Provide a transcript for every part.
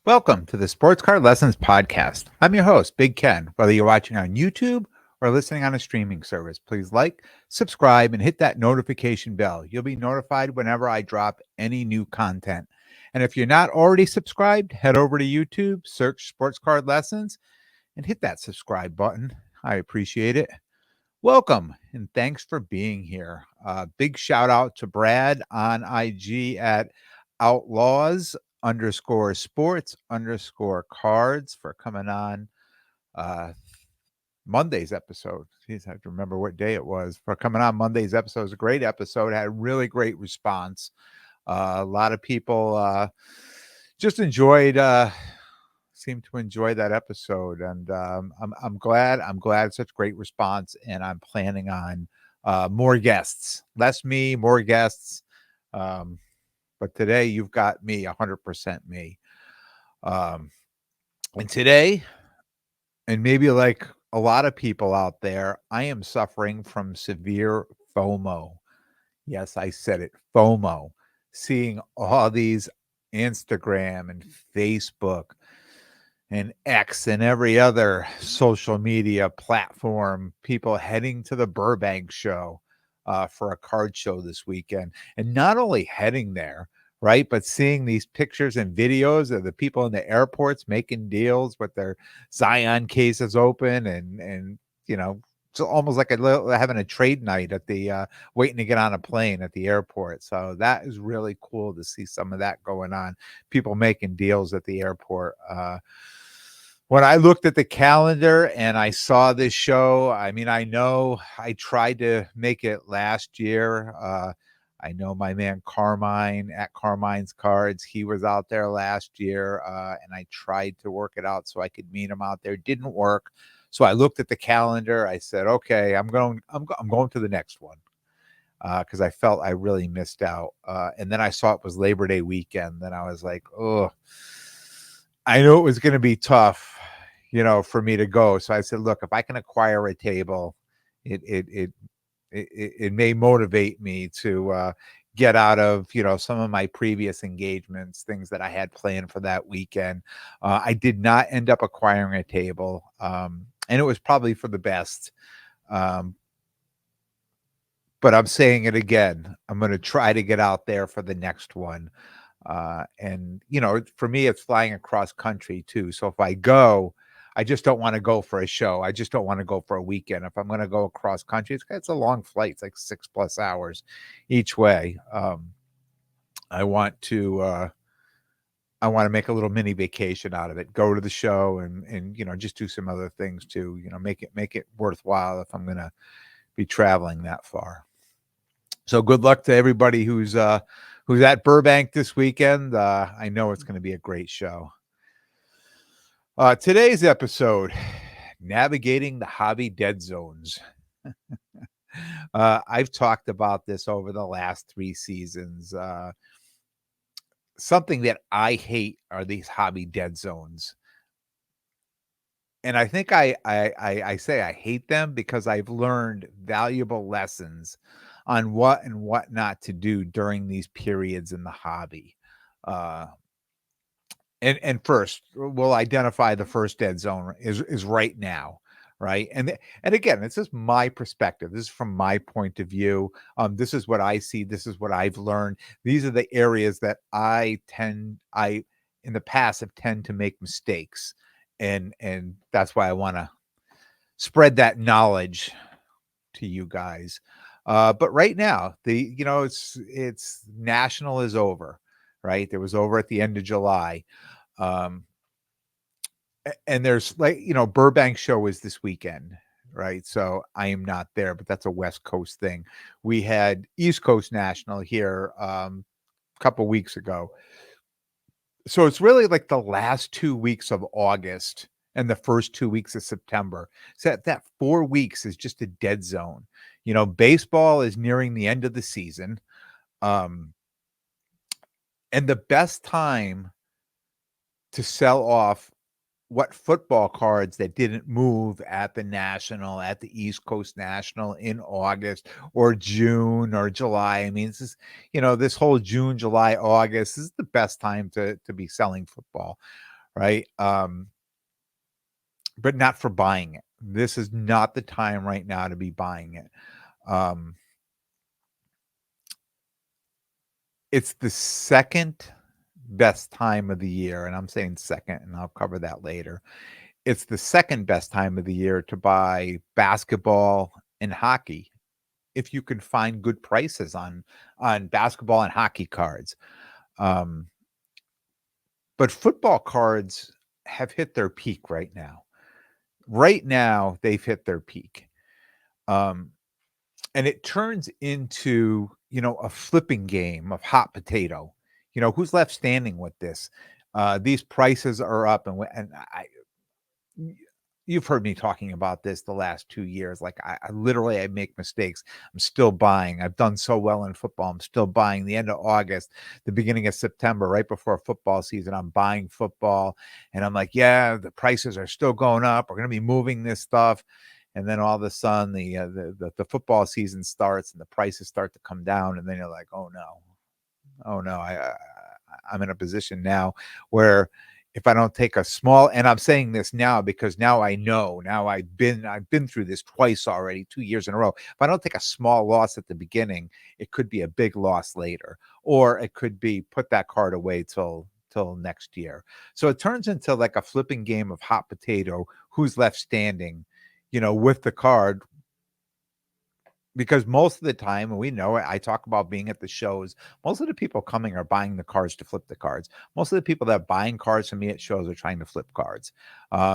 Welcome to the Sports Card Lessons Podcast. I'm your host, Big Ken. Whether you're watching on YouTube or listening on a streaming service, please like, subscribe, and hit that notification bell. You'll be notified whenever I drop any new content. And if you're not already subscribed, head over to YouTube, search Sports Card Lessons, and hit that subscribe button. I appreciate it. Welcome and thanks for being here. Big shout out to Brad on IG at outlaws_sports_cards for coming on uh, Monday's episode. Jeez, I have to remember what day it was. For coming on Monday's episode. It was a great episode. Had a really great response. A lot of people just seem to enjoy that episode, and I'm glad. I'm glad it's such great response, and I'm planning on more guests, less me, more guests. Um, but today you've got me, 100% me. Um, and today, and maybe like a lot of people out there, I am suffering from severe FOMO. Yes, I said it, FOMO. Seeing all these Instagram and Facebook and X and every other social media platform, people heading to the Burbank show for a card show this weekend. And not only heading there, right, but seeing these pictures and videos of the people in the airports making deals with their Zion cases open and you know, it's almost like having a trade night at the waiting to get on a plane at the airport. So that is really cool to see some of that going on. People making deals at the airport. When I looked at the calendar and I saw this show, I mean, I know I tried to make it last year. I know my man Carmine at Carmine's Cards. He was out there last year, and I tried to work it out so I could meet him out there. It didn't work. So I looked at the calendar. I said, "Okay, I'm going to the next one." Because I felt I really missed out. And then I saw it was Labor Day weekend. Then I was like, "Oh, I knew it was going to be tough, for me to go." So I said, "Look, if I can acquire a table, it it it it may motivate me to get out of some of my previous engagements, things that I had planned for that weekend." I did not end up acquiring a table, and it was probably for the best. Um, but I'm saying it again. I'm going to try to get out there for the next one. And for me, it's flying across country too. So if I go, I just don't want to go for a show. I just don't want to go for a weekend. If I'm going to go across country, it's a long flight. It's like 6+ hours each way. I want to make a little mini vacation out of it. Go to the show and just do some other things too. Make it worthwhile if I'm going to be traveling that far. So good luck to everybody who's at Burbank this weekend. I know it's going to be a great show. Today's episode, navigating the hobby dead zones. I've talked about this over the last 3 seasons. Something that I hate are these hobby dead zones. And I think I say I hate them because I've learned valuable lessons on what and what not to do during these periods in the hobby. Uh, and first, we'll identify the first dead zone is right now, right? And again, it's just my perspective. This is from my point of view. This is what I see. This is what I've learned. These are the areas that I in the past have tend to make mistakes, and that's why I want to spread that knowledge to you guys. But right now, it's national is over, right? It was over at the end of July. Um, and there's Burbank show is this weekend, right? So I am not there, but that's a West Coast thing. We had East Coast National here a couple weeks ago. So it's really like the last 2 weeks of August and the first 2 weeks of September. So that 4 weeks is just a dead zone. Baseball is nearing the end of the season. Um, and the best time to sell off what football cards that didn't move at the National, at the East Coast National in August or June or July. I mean, this is, this whole June, July, August, this is the best time to be selling football. right? But not for buying it. This is not the time right now to be buying it. Um, it's the second best time of the year, and I'm saying second, and I'll cover that later. It's the second best time of the year to buy basketball and hockey if you can find good prices on basketball and hockey cards. Um, but football cards have hit their peak right now. Right now, they've hit their peak. Um, and it turns into, a flipping game of hot potato. Who's left standing with this? These prices are up, and you've heard me talking about this the last 2 years. Like I literally, I make mistakes. I'm still buying. I've done so well in football. I'm still buying. The end of August, the beginning of September, right before football season, I'm buying football, and I'm like, yeah, the prices are still going up. We're going to be moving this stuff, and then all of a sudden, the football season starts, and the prices start to come down, and then you're like, oh no, oh no, I'm in a position now where if I don't take a small, and I'm saying this now because now I know, now I've been through this twice already, 2 years in a row. If I don't take a small loss at the beginning, it could be a big loss later, or it could be put that card away till next year. So it turns into like a flipping game of hot potato, who's left standing, with the card, because most of the time, and we know it, I talk about being at the shows. Most of the people coming are buying the cards to flip the cards. Most of the people that are buying cards from me at shows are trying to flip cards.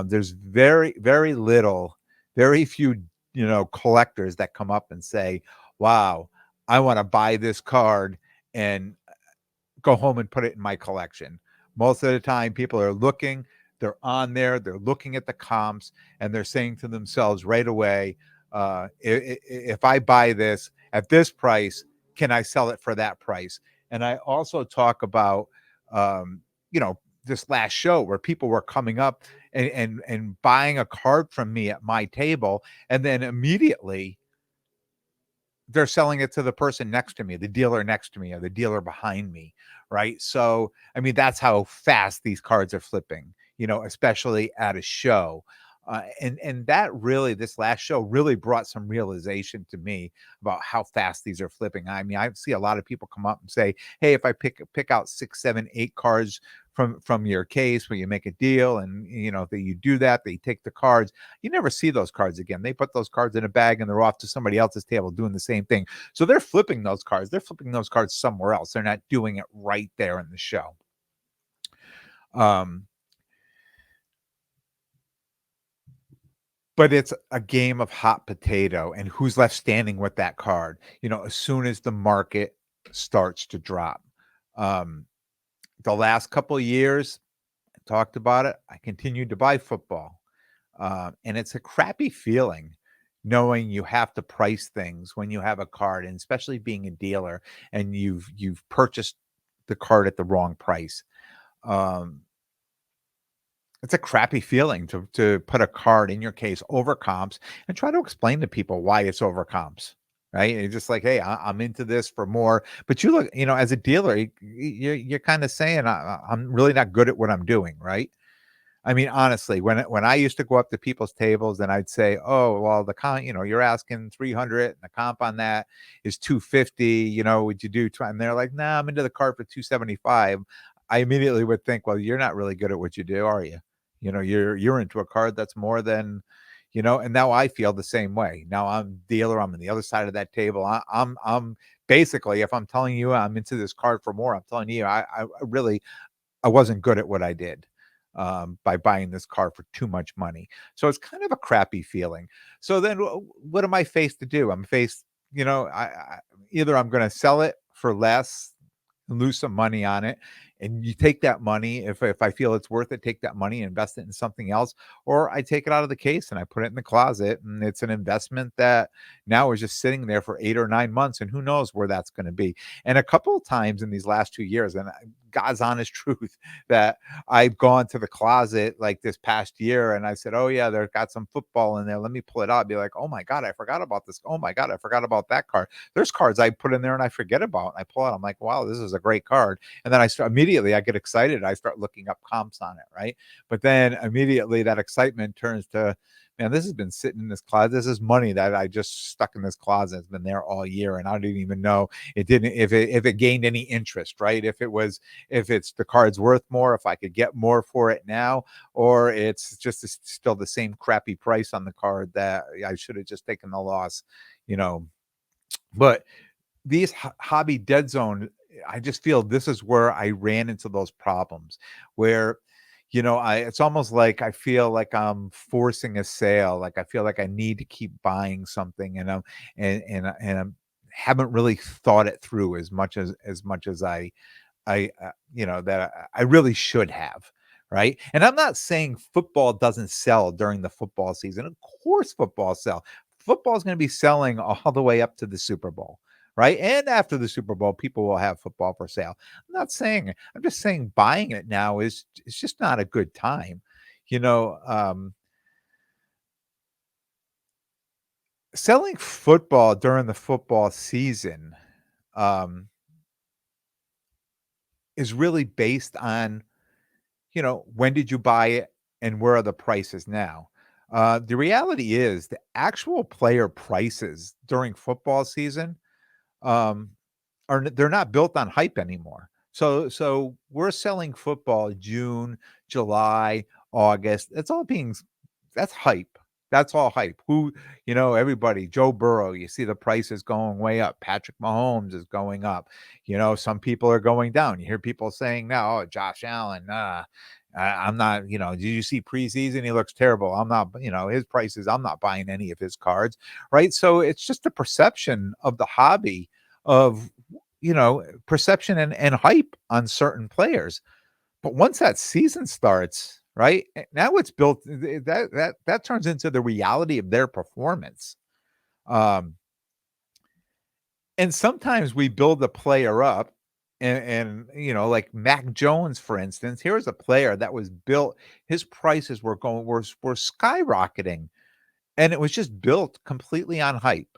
There's very, very little, very few, collectors that come up and say, "Wow, I want to buy this card and go home and put it in my collection." Most of the time, people are looking, they're on there, they're looking at the comps, and they're saying to themselves right away, if I buy this at this price, can I sell it for that price? And I also talk about, um, you know, this last show where people were coming up and buying a card from me at my table, and then immediately they're selling it to the person next to me, the dealer next to me, or the dealer behind me, right? So, I mean, that's how fast these cards are flipping, especially at a show. And that really, this last show really brought some realization to me about how fast these are flipping. I mean, I see a lot of people come up and say, "Hey, if I pick out 6, 7, 8 cards from your case where you make a deal, and that you do that, they take the cards." You never see those cards again. They put those cards in a bag and they're off to somebody else's table doing the same thing. So they're flipping those cards. They're flipping those cards somewhere else. They're not doing it right there in the show. Um, but it's a game of hot potato and who's left standing with that card, as soon as the market starts to drop. Um, the last couple of years, I talked about it. I continued to buy football. And it's a crappy feeling knowing you have to price things when you have a card, and especially being a dealer and you've purchased the card at the wrong price. Um, it's a crappy feeling to put a card in your case over comps and try to explain to people why it's over comps. Right? And you're just like, hey, I'm into this for more. But you look, as a dealer, you're kind of saying, I'm really not good at what I'm doing, right? I mean, honestly, when I used to go up to people's tables and I'd say, "Oh, well, the comp, you're asking 300, and the comp on that is 250, would you do?" And they're like, "Nah, I'm into the card for 275." I immediately would think, "Well, you're not really good at what you do, are you? You're into a card that's more than." And now I feel the same way. Now I'm dealer. I'm on the other side of that table. I'm basically, if I'm telling you I'm into this card for more, I'm telling you I really I wasn't good at what I did, by buying this car for too much money. So it's kind of a crappy feeling. So then what am I faced to do? I'm faced, either I'm going to sell it for less and lose some money on it. And you take that money, if I feel it's worth it, take that money and invest it in something else, or I take it out of the case and I put it in the closet, and it's an investment that now is just sitting there for 8 or 9 months, and who knows where that's going to be. And a couple of times in these last 2 years, and God's honest truth that I've gone to the closet like this past year and I said, "Oh yeah, they've got some football in there. Let me pull it out." Be like, "Oh my God, I forgot about this. Oh my God, I forgot about that card." There's cards I put in there and I forget about. And I pull out. I'm like, "Wow, this is a great card." And then I start immediately. I get excited. I start looking up comps on it, right? But then immediately that excitement turns to, man, this has been sitting in this closet. This is money that I just stuck in this closet. It's been there all year, and I didn't even know it didn't. If it gained any interest, right? If it's the card's worth more, if I could get more for it now, or it's just still the same crappy price on the card that I should have just taken the loss, you know. But these hobby dead zone, I just feel this is where I ran into those problems where, I it's almost like I feel like I'm forcing a sale. Like I feel like I need to keep buying something and I'm haven't really thought it through as much as that I really should have. Right. And I'm not saying football doesn't sell during the football season. Of course, football sell. Football is going to be selling all the way up to the Super Bowl. Right. And after the Super Bowl, people will have football for sale. I'm just saying buying it now is it's just not a good time. You know, um, Selling football during the football season um, is really based on when did you buy it and where are the prices now? The reality is the actual player prices during football season um, they're not built on hype anymore. So we're selling football June, July, August. That's hype. That's all hype. Everybody, Joe Burrow, you see the prices going way up. Patrick Mahomes is going up. Some people are going down. You hear people saying now, oh, Josh Allen, I'm not, did you see preseason? He looks terrible. I'm not, his prices, I'm not buying any of his cards. Right. So it's just a perception of the hobby of perception and hype on certain players. But once that season starts, right, now it's built that turns into the reality of their performance. Um, and sometimes we build the player up and like Mac Jones, for instance, here's a player that was built, his prices were skyrocketing and it was just built completely on hype.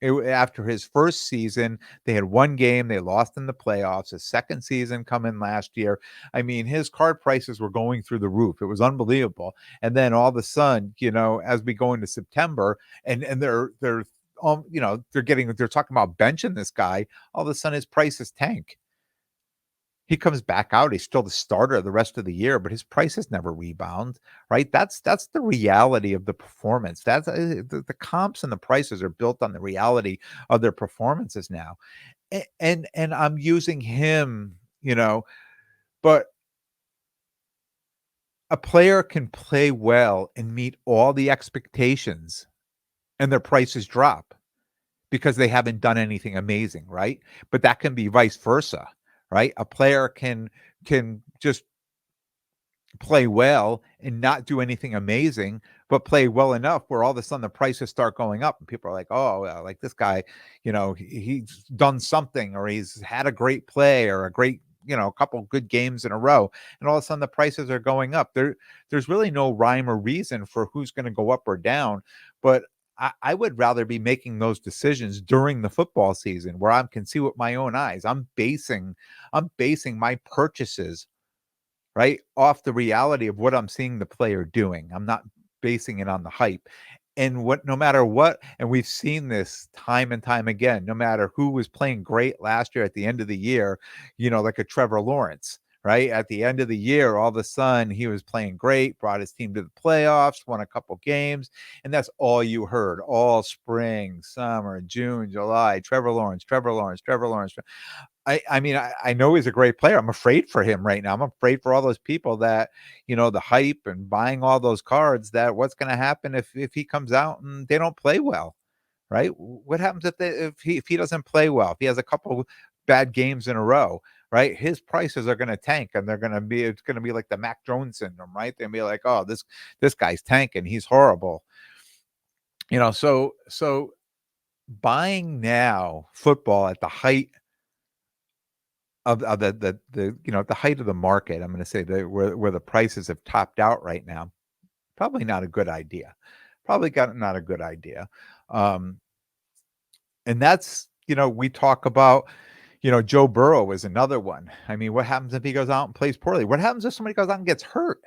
After his first season, they had one game, they lost in the playoffs. His second season coming last year, I mean, his card prices were going through the roof. It was unbelievable. And then all of a sudden, as we go into September, and they're talking about benching this guy. All of a sudden, his prices tank. He comes back out, he's still the starter the rest of the year, but his prices never rebound, right? That's the reality of the performance. The comps and the prices are built on the reality of their performances now. And I'm using him, but a player can play well and meet all the expectations and their prices drop because they haven't done anything amazing, right? But that can be vice versa, right? A player can just play well and not do anything amazing, but play well enough where all of a sudden the prices start going up and people are like, oh, well, like this guy, he's done something or he's had a great play or a great, a couple good games in a row. And all of a sudden the prices are going up. There's really no rhyme or reason for who's going to go up or down. But I would rather be making those decisions during the football season where I can see with my own eyes. I'm basing my purchases right? Off the reality of what I'm seeing the player doing. I'm not basing it on the hype. And no matter what, and we've seen this time and time again, no matter who was playing great last year at the end of the year, like a Trevor Lawrence, right? At the end of the year, all of a sudden he was playing great, brought his team to the playoffs, won a couple games, and that's all you heard all spring, summer, June, July. Trevor Lawrence, Trevor Lawrence, Trevor Lawrence. I mean, I know he's a great player. I'm afraid for him right now. I'm afraid for all those people that, the hype and buying all those cards that what's going to happen if he comes out and they don't play well, right? What happens if he doesn't play well? If he has a couple bad games in a row, right? His prices are going to tank and it's going to be like the Mac Jones syndrome, right? They'll be like, "Oh, this guy's tanking. He's horrible." So buying now football at the height of the height of the market, I'm gonna say that where the prices have topped out right now, probably not a good idea. Probably got not a good idea. Um, and that's, we talk about, Joe Burrow is another one. I mean, what happens if he goes out and plays poorly? What happens if somebody goes out and gets hurt?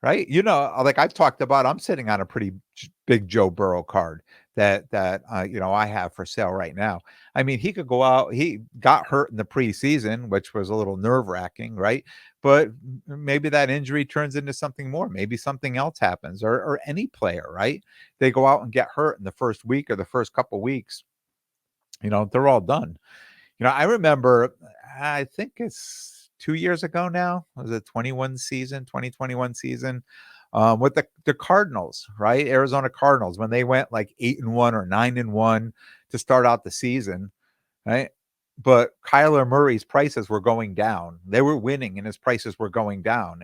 Right? Like I've talked about, I'm sitting on a pretty big Joe Burrow card that I have for sale right now. I mean, he could go out. He got hurt in the preseason, which was a little nerve-wracking, right? But maybe that injury turns into something more. Maybe something else happens, or any player, right? They go out and get hurt in the first week or the first couple weeks. They're all done. I remember, I think it's 2 years ago now. Was it 2021 season, with the Cardinals, right? Arizona Cardinals, when they went like 8-1 or 9-1 to start out the season, right? But Kyler Murray's prices were going down. They were winning and his prices were going down.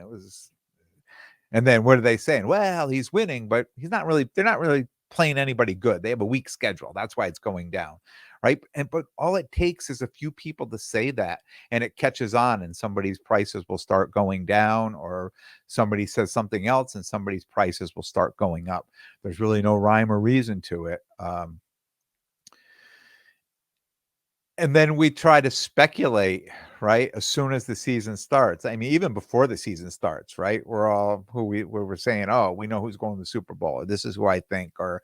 And then what are they saying? Well, he's winning, but they're not really playing anybody good. They have a weak schedule. That's why it's going down. Right. But all it takes is a few people to say that, and it catches on, and somebody's prices will start going down, or somebody says something else and somebody's prices will start going up. There's really no rhyme or reason to it. And then we try to speculate, right? As soon as the season starts. I mean, even before the season starts, right? We're saying, oh, we know who's going to the Super Bowl, or this is who I think, or,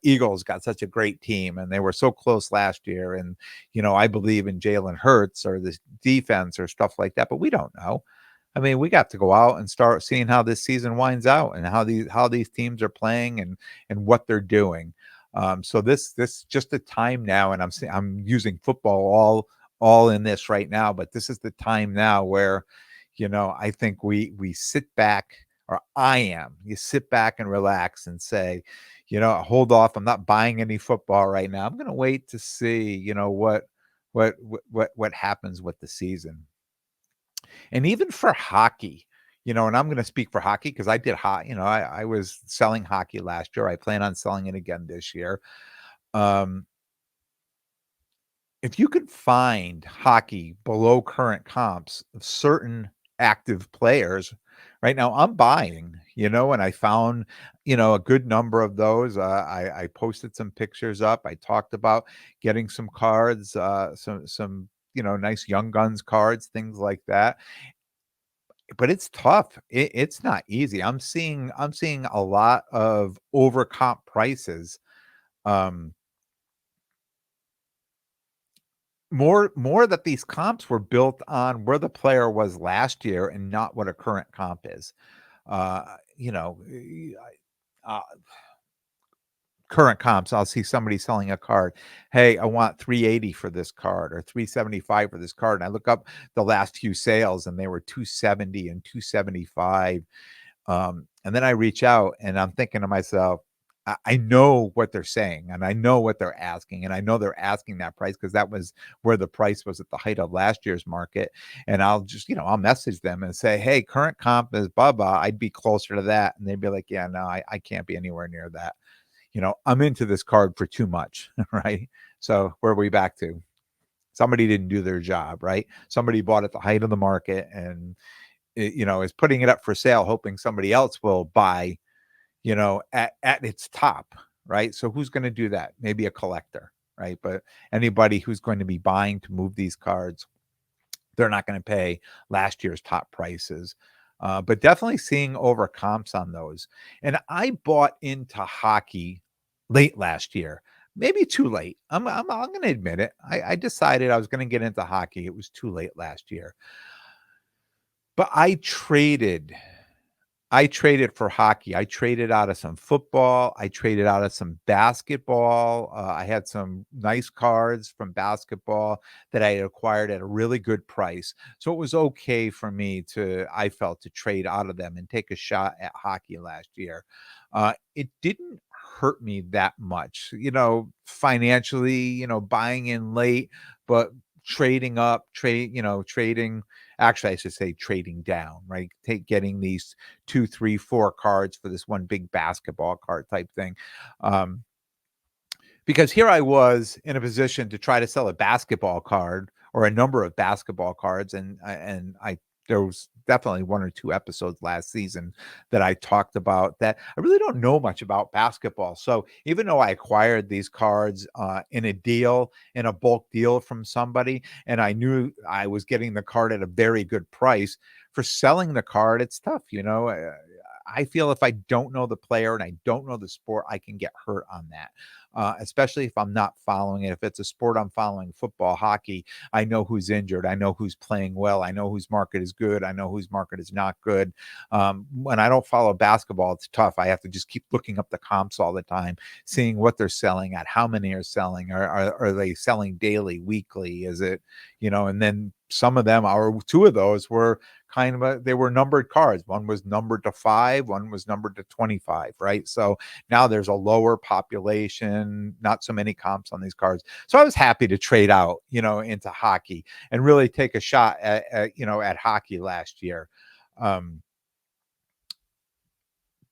Eagles got such a great team and they were so close last year. And, I believe in Jalen Hurts or the defense or stuff like that, but we don't know. I mean, we got to go out and start seeing how this season winds out and how these teams are playing and what they're doing. So this just the time now, and I'm using football all in this right now, but this is the time now where, I think we sit back, or you sit back and relax and say, hold off. I'm not buying any football right now. I'm going to wait to see, what happens with the season. And even for hockey, and I'm going to speak for hockey because I did hockey. I was selling hockey last year. I plan on selling it again this year. Um, if you could find hockey below current comps of certain active players, right now I'm buying, and I found, a good number of those. I posted some pictures up. I talked about getting some cards, some nice Young Guns cards, things like that. But it's tough. It's not easy. I'm seeing a lot of over comp prices. Um, more that these comps were built on where the player was last year and not what a current comp is. Uh, you know, uh, Current comps, I'll see somebody selling a card. Hey, I want 380 for this card or 375 for this card. And I look up the last few sales and they were 270 and 275. And then I reach out and I'm thinking to myself, I know what they're saying and I know what they're asking. And I know they're asking that price because that was where the price was at the height of last year's market. And I'll just, I'll message them and say, hey, current comp is blah, blah. I'd be closer to that. And they'd be like, yeah, no, I can't be anywhere near that. I'm into this card for too much, right? So where are we back to? Somebody didn't do their job, right? Somebody bought at the height of the market and is putting it up for sale, hoping somebody else will buy, at its top, right? So who's going to do that? Maybe a collector, right? But anybody who's going to be buying to move these cards, they're not going to pay last year's top prices. But definitely seeing over comps on those. And I bought into hockey late last year, maybe too late. I'm going to admit it. I decided I was going to get into hockey. It was too late last year. But I traded for hockey. I traded out of some football. I traded out of some basketball. I had some nice cards from basketball that I had acquired at a really good price. So it was okay for me I felt, to trade out of them and take a shot at hockey last year. It didn't hurt me that much, financially, buying in late, but trading up, trading. Actually, I should say trading down, right? Getting these 2, 3, 4 cards for this one big basketball card type thing. Because here I was in a position to try to sell a basketball card or a number of basketball cards, and I there was definitely 1 or 2 episodes last season that I talked about that I really don't know much about basketball. So even though I acquired these cards in a deal, in a bulk deal from somebody, and I knew I was getting the card at a very good price, for selling the card, it's tough. I feel if I don't know the player and I don't know the sport, I can get hurt on that. Especially if I'm not following it. If it's a sport I'm following, football, hockey, I know who's injured. I know who's playing well. I know whose market is good. I know whose market is not good. When I don't follow basketball, it's tough. I have to just keep looking up the comps all the time, seeing what they're selling at, how many are selling, are they selling daily, weekly? Is it, and then some of them are, 2 of those were they were numbered cards. One was numbered to 5, one was numbered to 25, right? So now there's a lower population, not so many comps on these cards. So I was happy to trade out, into hockey and really take a shot at hockey last year. But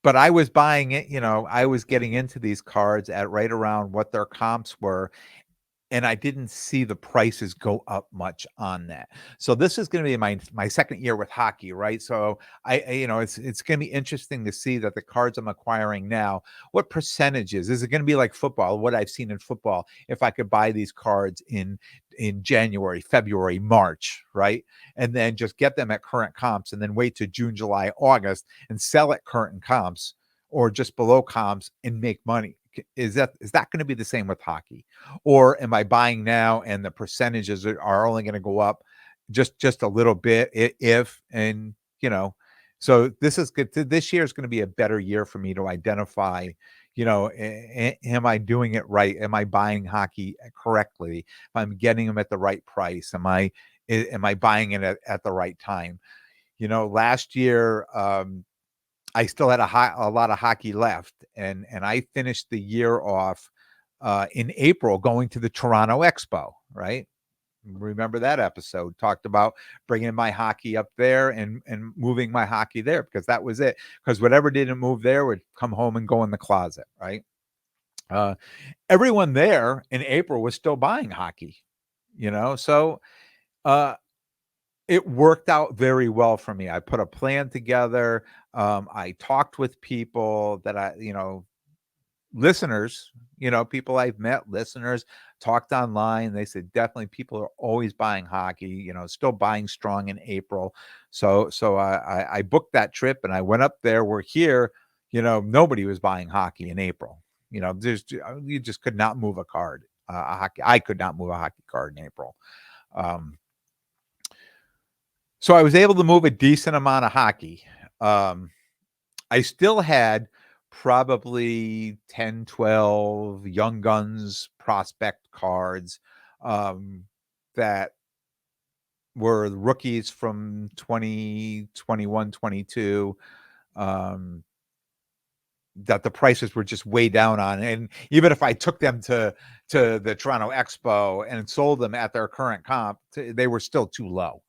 I was buying it, I was getting into these cards at right around what their comps were, and I didn't see the prices go up much on that. So this is going to be my second year with hockey, right? So it's going to be interesting to see that the cards I'm acquiring now, what percentages is it going to be like football? What I've seen in football, if I could buy these cards in January, February, March, right, and then just get them at current comps, and then wait to June, July, August, and sell at current comps or just below comps and make money. Is that going to be the same with hockey? Or am I buying now and the percentages are only going to go up just a little bit if, and so this is good. This year is going to be a better year for me to identify, am I doing it right? Am I buying hockey correctly? If I'm getting them at the right price, am I buying it at the right time? Last year, I still had a lot of hockey left, and I finished the year off in April going to the Toronto Expo, right? Remember that episode? Talked about bringing my hockey up there and moving my hockey there, because that was it. Because whatever didn't move there would come home and go in the closet, right? Everyone there in April was still buying hockey, so it worked out very well for me. I put a plan together. I talked with people that listeners, people I've met, listeners, talked online. They said definitely people are always buying hockey, still buying strong in April. So I booked that trip and I went up there. We're here, nobody was buying hockey in April. You just could not move a card. A hockey. I could not move a hockey card in April. So I was able to move a decent amount of hockey. I still had probably 10, 12 Young Guns prospect cards that were rookies from 2021, 22, that the prices were just way down on. And even if I took them to the Toronto Expo and sold them at their current comp, they were still too low.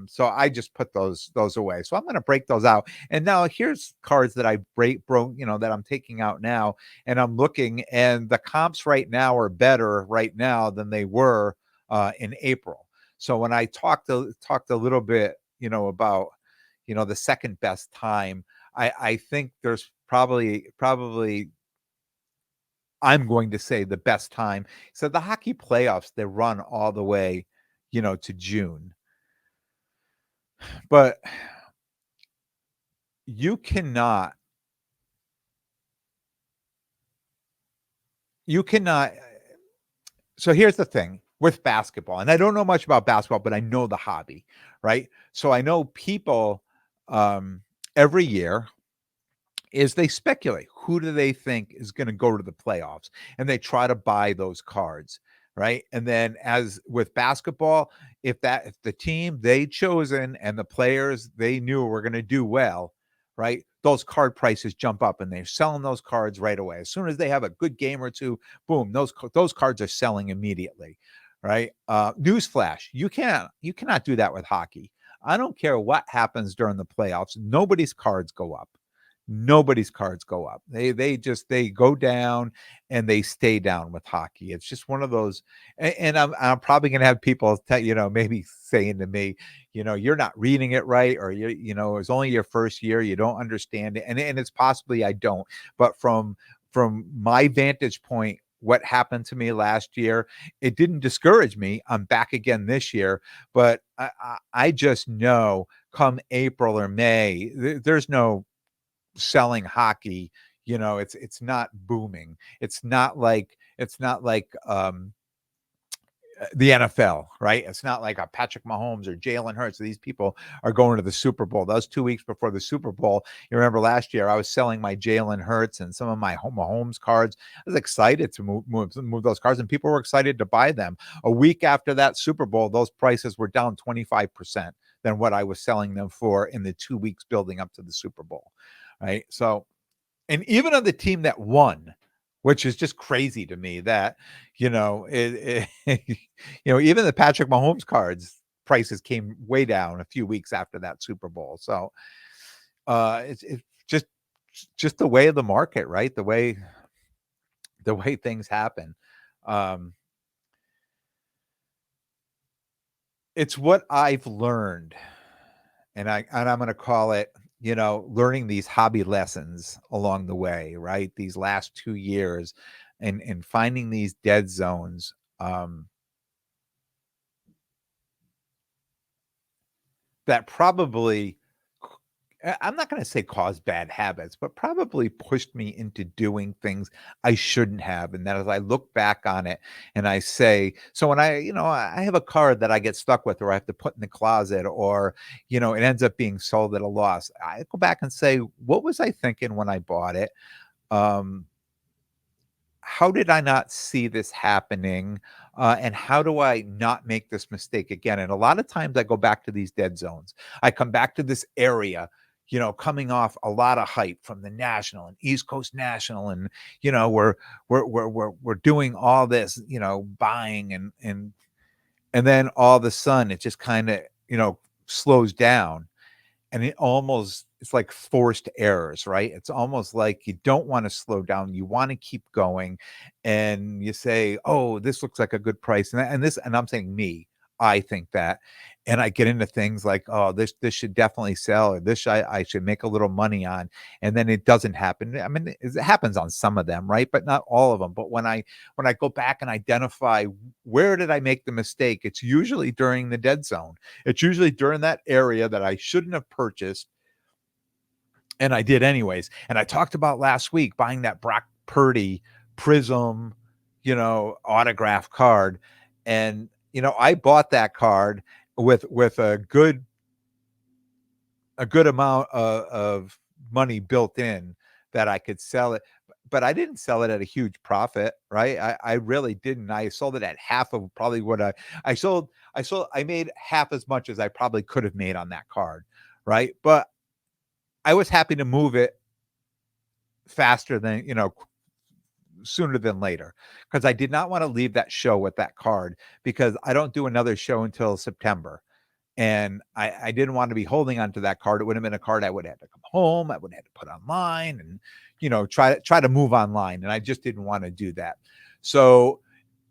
So I just put those away. So I'm going to break those out. And now here's cards that I broke, that I'm taking out now. And I'm looking, and the comps right now are better right now than they were in April. So when I talked a little bit, about, the second best time, I think there's probably I'm going to say the best time. So the hockey playoffs, they run all the way, to June. But you cannot so here's the thing with basketball, and I don't know much about basketball, but I know the hobby, right? So I know people every year is they speculate who do they think is going to go to the playoffs, and they try to buy those cards, right? And then as with basketball, if the team they chosen and the players they knew were going to do well, right, those card prices jump up and they're selling those cards right away. As soon as they have a good game or two, boom, those cards are selling immediately, right? Newsflash, you cannot do that with hockey. I don't care what happens during the playoffs, nobody's cards go up. nobody's cards go up. They go down and they stay down with hockey. It's just one of those, and I'm probably gonna have people maybe saying to me, you're not reading it right, or it's only your first year, you don't understand it, and it's possibly I don't, but from my vantage point, what happened to me last year, it didn't discourage me. I'm back again this year, but I just know come April or May, there's no selling hockey. It's not booming. It's not like the NFL, right? It's not like a Patrick Mahomes or Jalen Hurts. These people are going to the Super Bowl. Those 2 weeks before the Super Bowl, you remember last year, I was selling my Jalen Hurts and some of my Mahomes cards. I was excited to move those cards, and people were excited to buy them. A week after that Super Bowl, those prices were down 25% than what I was selling them for in the 2 weeks building up to the Super Bowl, right? So, and even on the team that won, which is just crazy to me that, even the Patrick Mahomes cards prices came way down a few weeks after that Super Bowl. So it's just the way of the market, right? The way things happen. It's what I've learned, and I'm going to call it, learning these hobby lessons along the way, right? These last 2 years, and finding these dead zones, that probably, I'm not going to say cause bad habits, but probably pushed me into doing things I shouldn't have. And that as I look back on it and I say, so when I have a card that I get stuck with, or I have to put in the closet, or, it ends up being sold at a loss, I go back and say, what was I thinking when I bought it? Um, how did I not see this happening? And how do I not make this mistake again? And a lot of times I go back to these dead zones. I come back to this area, coming off a lot of hype from the National and East Coast National, and we're doing all this, buying, and then all of a sudden it just kind of slows down, and it's like forced errors, right? It's almost like you don't want to slow down, you want to keep going, and you say, oh, this looks like a good price, and I'm saying me, I think that, and I get into things like, oh, this should definitely sell, or this I should make a little money on, and then it doesn't happen. I mean, it happens on some of them, right? But not all of them. But when I go back and identify where did I make the mistake, it's usually during the dead zone. It's usually during that area that I shouldn't have purchased, and I did anyways. And I talked about last week buying that Brock Purdy Prism, autograph card, and I bought that card with a good amount of money built in that I could sell it. But I didn't sell it at a huge profit, right? I really didn't. I sold it at half of probably what I made half as much as I probably could have made on that card, right? But I was happy to move it faster than, sooner than later, because I did not want to leave that show with that card, because I don't do another show until September. And I didn't want to be holding on to that card. It would have been a card I would have to come home, I would have to put online, and try to move online. And I just didn't want to do that. So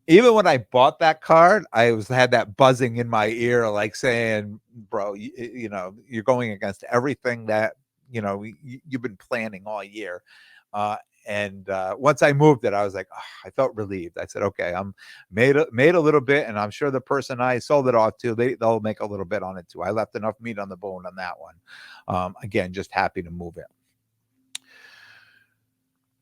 even when I bought that card, had that buzzing in my ear, like saying, bro, you're going against everything that you've been planning all year. And once I moved it, I was like, oh, I felt relieved. I said, okay, I'm made a little bit, and I'm sure the person I sold it off to, they'll make a little bit on it too. I left enough meat on the bone on that one. Again, just happy to move it.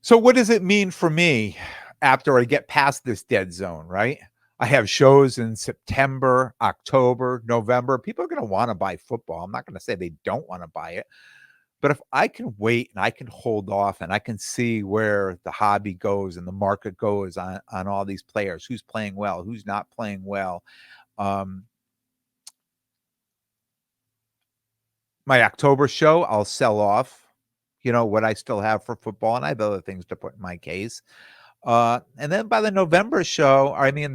So what does it mean for me after I get past this dead zone, right? I have shows in September, October, November. People are going to want to buy football. I'm not going to say they don't want to buy it. But if I can wait and I can hold off and I can see where the hobby goes and the market goes on all these players, who's playing well, who's not playing well. My October show, I'll sell off, what I still have for football, and I have other things to put in my case. And then by the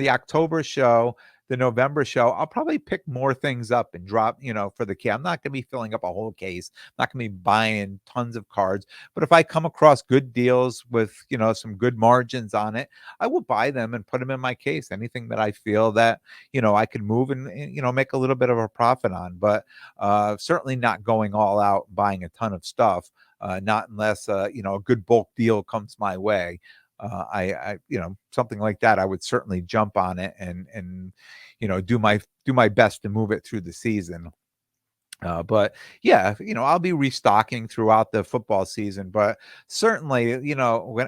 October show, the November show, I'll probably pick more things up and drop, for the key. I'm not going to be filling up a whole case. I'm not going to be buying tons of cards. But if I come across good deals with, some good margins on it, I will buy them and put them in my case. Anything that I feel that, I can move and make a little bit of a profit on. But certainly not going all out buying a ton of stuff. Not unless a good bulk deal comes my way. Something like that, I would certainly jump on it and do my best to move it through the season. But yeah, I'll be restocking throughout the football season. But certainly,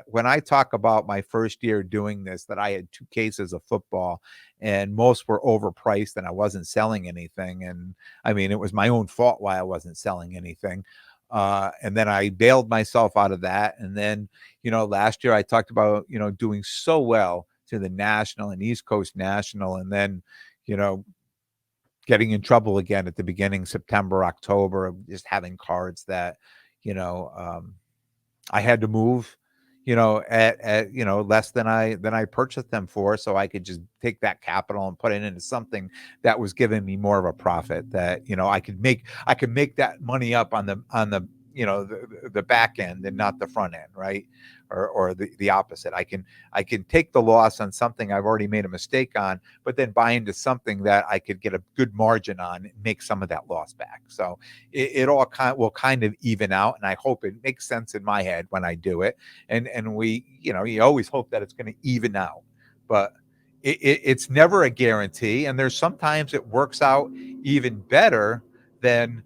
when I talk about my first year doing this, that I had 2 cases of football and most were overpriced and I wasn't selling anything. And I mean, it was my own fault why I wasn't selling anything. And then I bailed myself out of that. And then, last year I talked about, doing so well to the National and East Coast National. And then, getting in trouble again at the beginning, September, October, of just having cards that, I had to move, at less than I purchased them for, so I could just take that capital and put it into something that was giving me more of a profit that, I could make that money up on the the back end and not the front end, right? Or the opposite. I can take the loss on something I've already made a mistake on, but then buy into something that I could get a good margin on and make some of that loss back. So it all will kind of even out, and I hope it makes sense in my head when I do it. And we, you always hope that it's going to even out, but it's never a guarantee. And there's sometimes it works out even better than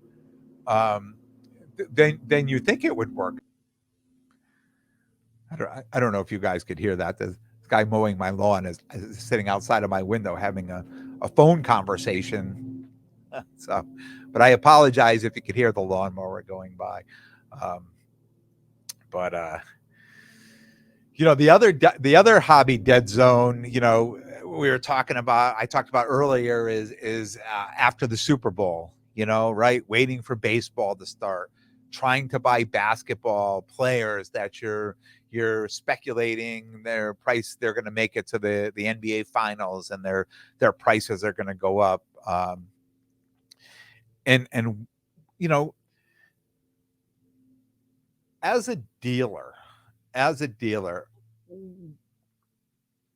than you think it would work. I don't know if you guys could hear that. The guy mowing my lawn is sitting outside of my window having a phone conversation. So, but I apologize if you could hear the lawnmower going by. Um, but the other hobby dead zone, I talked about earlier is after the Super Bowl, right? Waiting for baseball to start, trying to buy basketball players that you're speculating their price, they're going to make it to the NBA finals and their prices are going to go up. And you know, as a dealer, as a dealer,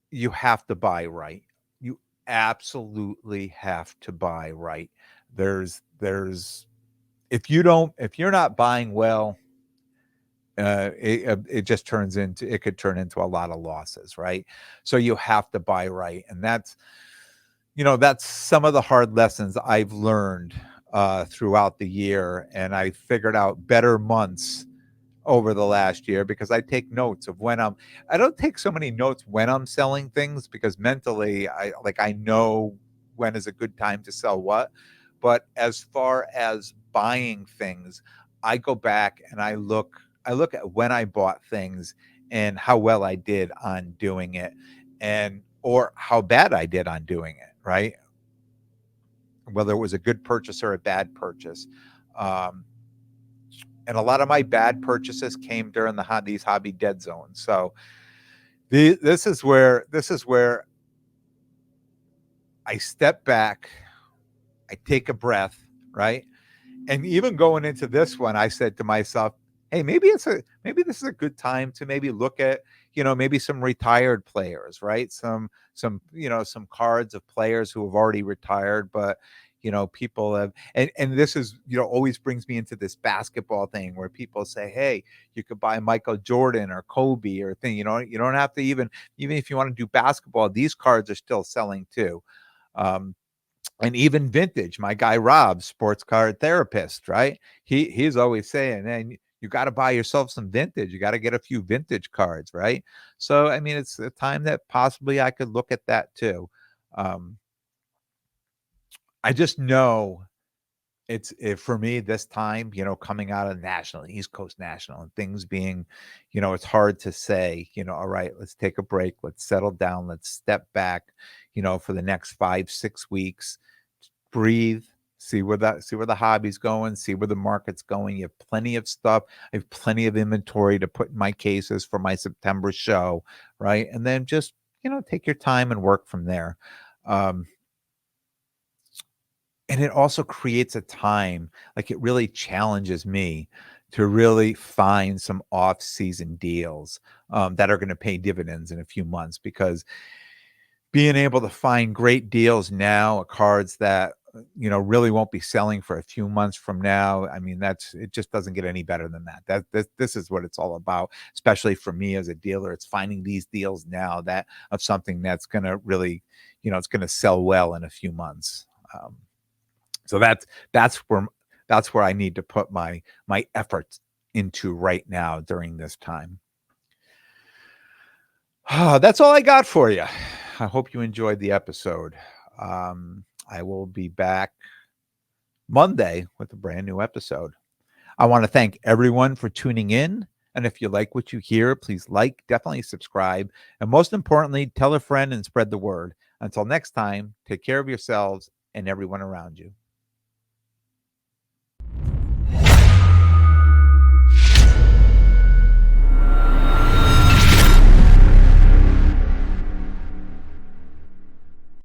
you have to buy right. You absolutely have to buy right. There's if you're not buying well, it just it could turn into a lot of losses, right? So you have to buy right, and that's some of the hard lessons I've learned throughout the year, and I figured out better months over the last year because I take notes of I don't take so many notes when I'm selling things because mentally I know when is a good time to sell what. But as far as buying things, I go back and I look at when I bought things and how well I did on doing it and or how bad I did on doing it, right? Whether it was a good purchase or a bad purchase. Um, and a lot of my bad purchases came during these hobby dead zones. So this is where I step back, I take a breath, right? And even going into this one, I said to myself, "Hey, maybe this is a good time to maybe look at maybe some retired players, right? Some cards of players who have already retired, but people have and this is always brings me into this basketball thing where people say, hey, you could buy Michael Jordan or Kobe or thing. You don't have to even if you want to do basketball, these cards are still selling too. Um, and even vintage, my guy Rob, sports card therapist, right? He's always saying, man, you got to buy yourself some vintage. You got to get a few vintage cards, right? So I mean, it's a time that possibly I could look at that too. Um, I just know for me this time, coming out of national, East Coast National, and things being, it's hard to say, all right, let's take a break, let's settle down, let's step back, for the next 5-6 weeks, breathe, see where the hobby's going, see where the market's going. You have plenty of stuff. I have plenty of inventory to put in my cases for my September show, right? And then just take your time and work from there. Um, And it also creates a time, like it really challenges me to really find some off-season deals that are going to pay dividends in a few months, because being able to find great deals now, cards that really won't be selling for a few months from now. I mean, it just doesn't get any better than that. This is what it's all about, especially for me as a dealer. It's finding these deals now that of something that's going to really, it's going to sell well in a few months. So that's where I need to put my efforts into right now during this time. That's all I got for you. I hope you enjoyed the episode. I will be back Monday with a brand new episode. I want to thank everyone for tuning in. And if you like what you hear, please definitely subscribe. And most importantly, tell a friend and spread the word. Until next time, take care of yourselves and everyone around you.